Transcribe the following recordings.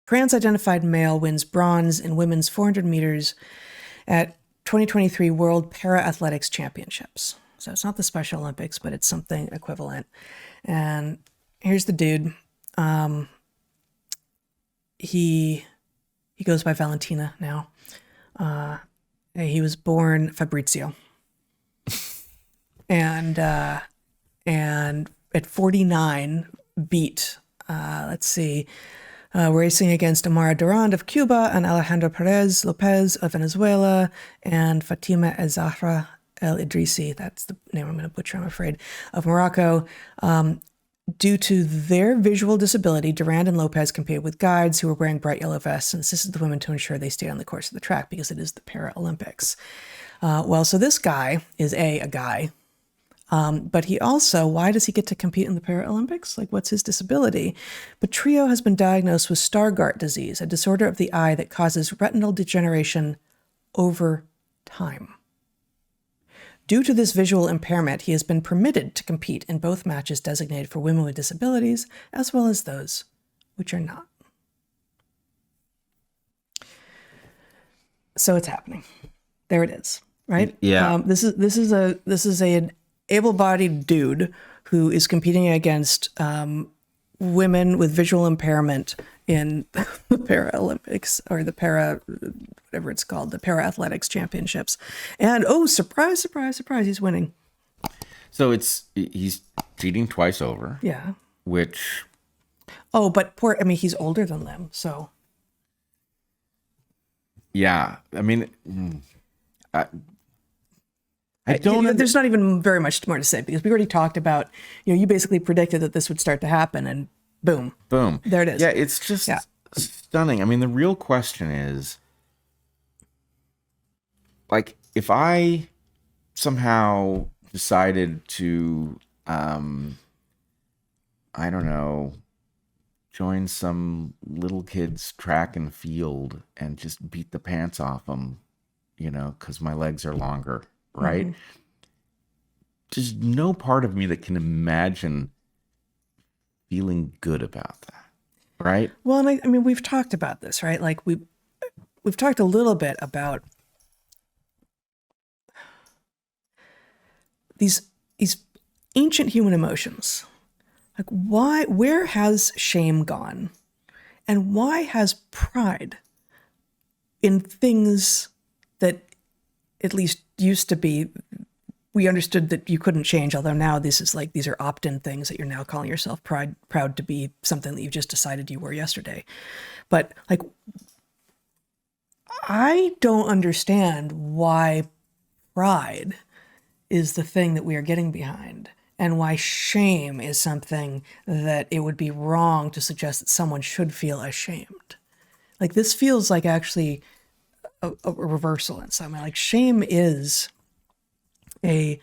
trans-identified male wins bronze in women's 400 meters at 2023 World Para-Athletics Championships. So it's not the Special Olympics, but it's something equivalent. And here's the dude. He goes by Valentina now. He was born Fabrizio. and at 49 beat, racing against Amara Durand of Cuba and Alejandro Perez Lopez of Venezuela and Fatima El-Zahra El-Idrisi, that's the name I'm going to butcher, I'm afraid, of Morocco. Due to their visual disability, Durand and Lopez competed with guides who were wearing bright yellow vests and assisted the women to ensure they stayed on the course of the track because it is the Paralympics. So this guy is a guy, but he also, why does he get to compete in the Paralympics? Like, what's his disability? Petrillo has been diagnosed with Stargardt disease, a disorder of the eye that causes retinal degeneration over time. Due to this visual impairment, he has been permitted to compete in both matches designated for women with disabilities, as well as those which are not. So it's happening. There it is, right? Yeah. This is an able-bodied dude who is competing against women with visual impairment in the Paralympics, or the whatever it's called, the Para-Athletics Championships. And surprise, surprise, surprise, he's winning. So he's cheating twice over. Yeah. Which... but he's older than them, so... Yeah, I mean... I don't... There's not even very much more to say, because we already talked about, you basically predicted that this would start to happen, and boom. Boom. There it is. Yeah, it's just stunning. I mean, the real question is, like, if I somehow decided to, I don't know, join some little kid's track and field and just beat the pants off them, because my legs are longer, right? Mm-hmm. There's no part of me that can imagine feeling good about that, right? Well, and I mean, we've talked about this, right? Like we've talked a little bit about these ancient human emotions. Like, where has shame gone? And why has pride in things that at least used to be, we understood that you couldn't change, although now these are opt-in things that you're now calling yourself proud to be something that you just decided you were yesterday. But like, I don't understand why pride is the thing that we are getting behind, and why shame is something that it would be wrong to suggest that someone should feel ashamed. Like, this feels like actually a reversal in some way. Like, shame is an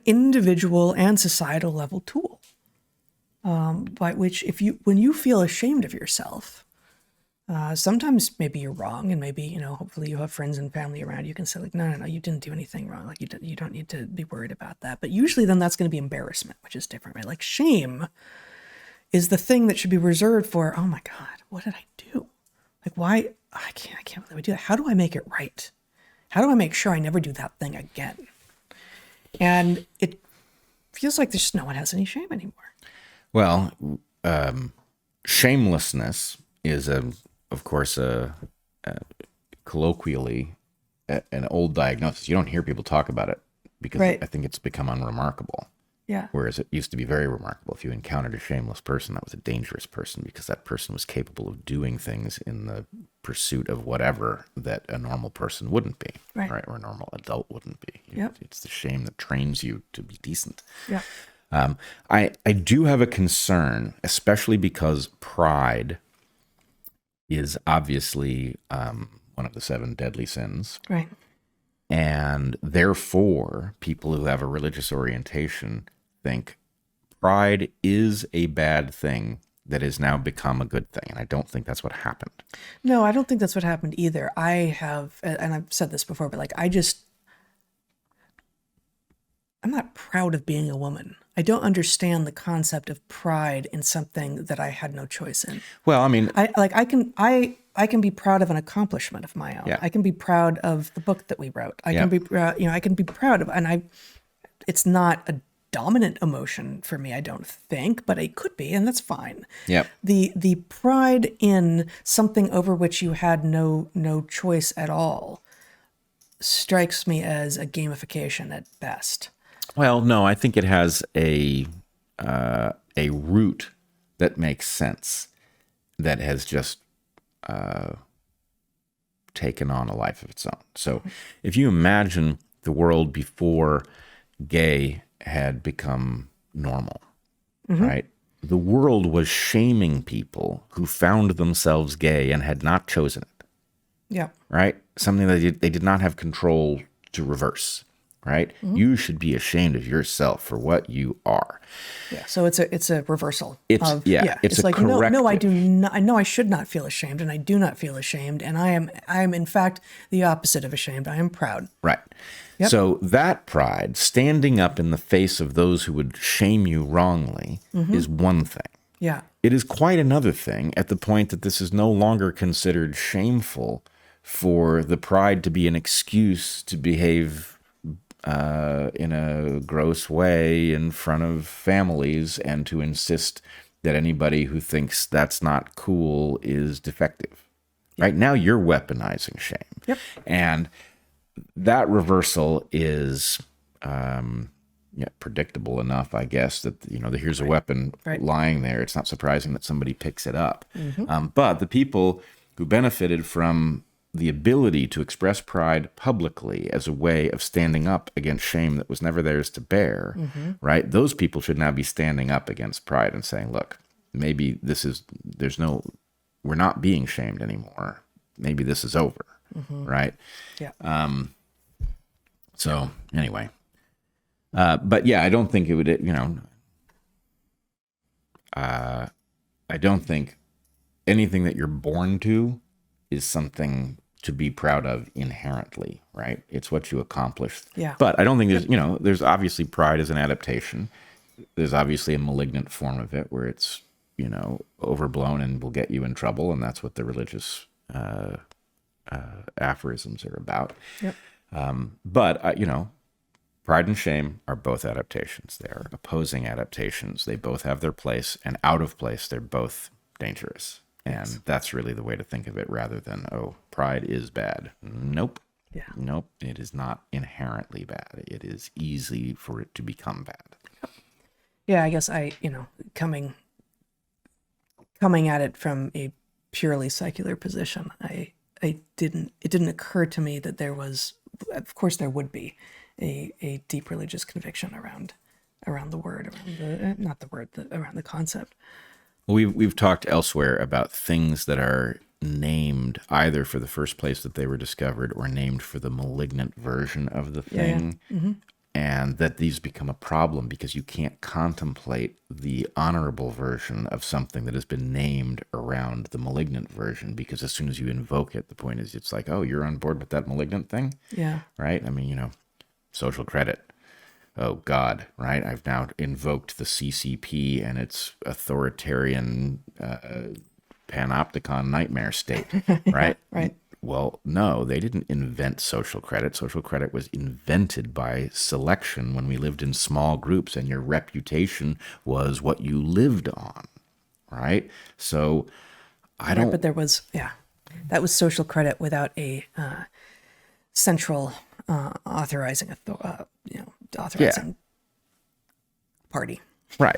individual and societal level tool by which, when you feel ashamed of yourself, sometimes maybe you're wrong, and maybe, hopefully you have friends and family around you can say, like, no, you didn't do anything wrong. Like, you don't need to be worried about that. But usually then that's going to be embarrassment, which is different, right? Like, shame is the thing that should be reserved for, oh my God, what did I do? Like, why? I can't believe I do that. How do I make it right? How do I make sure I never do that thing again? And it feels like there's no one has any shame anymore. Well, shamelessness is of course, colloquially, an old diagnosis. You don't hear people talk about it because I think it's become unremarkable. Yeah. Whereas it used to be very remarkable. If you encountered a shameless person, that was a dangerous person, because that person was capable of doing things in the pursuit of whatever that a normal person wouldn't be, right? Or a normal adult wouldn't be. Yep. It's the shame that trains you to be decent. Yeah. I do have a concern, especially because pride is obviously one of the 7 deadly sins. Right. And therefore, people who have a religious orientation think pride is a bad thing that has now become a good thing. And I don't think that's what happened. No, I don't think that's what happened either. I have, and I've said this before, but like, I'm not proud of being a woman. I don't understand the concept of pride in something that I had no choice in. Well, I mean, I can be proud of an accomplishment of my own. Yeah. I can be proud of the book that we wrote. I Yeah. can be proud, I can be proud of, it's not a dominant emotion for me, I don't think, but it could be, and that's fine. Yep. The pride in something over which you had no choice at all strikes me as a gamification at best. Well, no, I think it has a root that makes sense, that has just taken on a life of its own. So if you imagine the world before gay had become normal, right? The world was shaming people who found themselves gay and had not chosen it, Yeah. right? Something that they did not have control to reverse, right? You should be ashamed of yourself for what you are. Yeah. So it's a reversal. It's a like no, I corrective. do not. I know I should not feel ashamed, and I do not feel ashamed, and I am in fact the opposite of ashamed. I am proud. Right. Yep. So that pride, standing up in the face of those who would shame you wrongly, is one thing. Yeah. It is quite another thing at the point that this is no longer considered shameful for the pride to be an excuse to behave in a gross way in front of families, and to insist that anybody who thinks that's not cool is defective. Right now, you're weaponizing shame. Yep. And that reversal is predictable enough, I guess, that here's a weapon lying there. It's not surprising that somebody picks it up. But the people who benefited from the ability to express pride publicly as a way of standing up against shame that was never theirs to bear, right? Those people should now be standing up against pride and saying, look, maybe we're not being shamed anymore. Maybe this is over, right? Yeah. So anyway, but yeah, I don't think it would, I don't think anything that you're born to is something to be proud of inherently, right? It's what you accomplish. Yeah. But I don't think there's obviously pride as an adaptation. There's obviously a malignant form of it where it's, overblown and will get you in trouble. And that's what the religious aphorisms are about. Yep. But pride and shame are both adaptations. They are opposing adaptations. They both have their place, and out of place, they're both dangerous. And that's really the way to think of it, rather than, oh, pride is bad. Nope. Yeah. Nope. It is not inherently bad. It is easy for it to become bad. Yeah, I guess coming at it from a purely secular position, it didn't occur to me that there was, of course there would be, a deep religious conviction around the word, around the concept. Well, we've talked elsewhere about things that are named either for the first place that they were discovered, or named for the malignant version of the thing. Yeah. And that these become a problem because you can't contemplate the honorable version of something that has been named around the malignant version, because as soon as you invoke it, the point is, it's like, oh, you're on board with that malignant thing? Yeah. Right? I mean, social credit. Oh, God, right? I've now invoked the CCP and its authoritarian panopticon nightmare state, right? Right. Well, no, they didn't invent social credit. Social credit was invented by selection when we lived in small groups, and your reputation was what you lived on, right? So I don't... But there was, that was social credit without a central authorizing party. Right.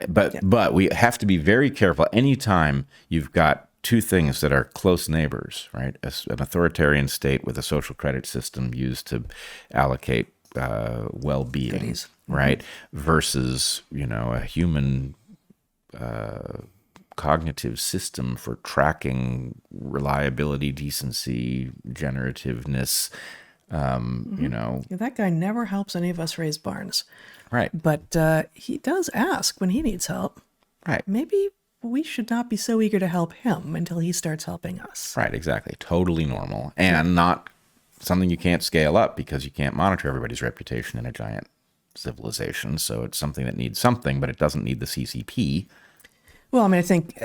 But we have to be very careful. Anytime you've got two things that are close neighbors, right? An authoritarian state with a social credit system used to allocate well-being, Goodies. right? Versus, a human cognitive system for tracking reliability, decency, generativeness. That guy never helps any of us raise barns. Right. But he does ask when he needs help. Right. Maybe we should not be so eager to help him until he starts helping us. Right, exactly. Totally normal. And not something you can't scale up because you can't monitor everybody's reputation in a giant civilization. So it's something that needs something, but it doesn't need the CCP. Well, I mean, I think,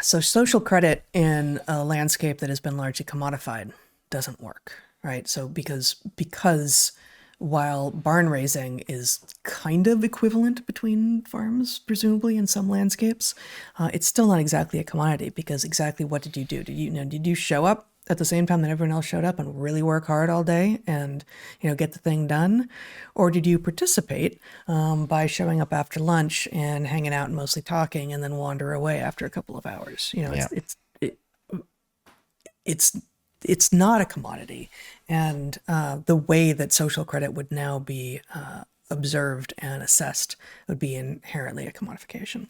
so social credit in a landscape that has been largely commodified doesn't work, right? So because while barn raising is kind of equivalent between farms, presumably in some landscapes, it's still not exactly a commodity, because exactly what did you do? Did you show up at the same time that everyone else showed up and really work hard all day and, get the thing done? Or did you participate by showing up after lunch and hanging out and mostly talking and then wander away after a couple of hours? Yeah. It's not a commodity. And the way that social credit would now be observed and assessed would be inherently a commodification.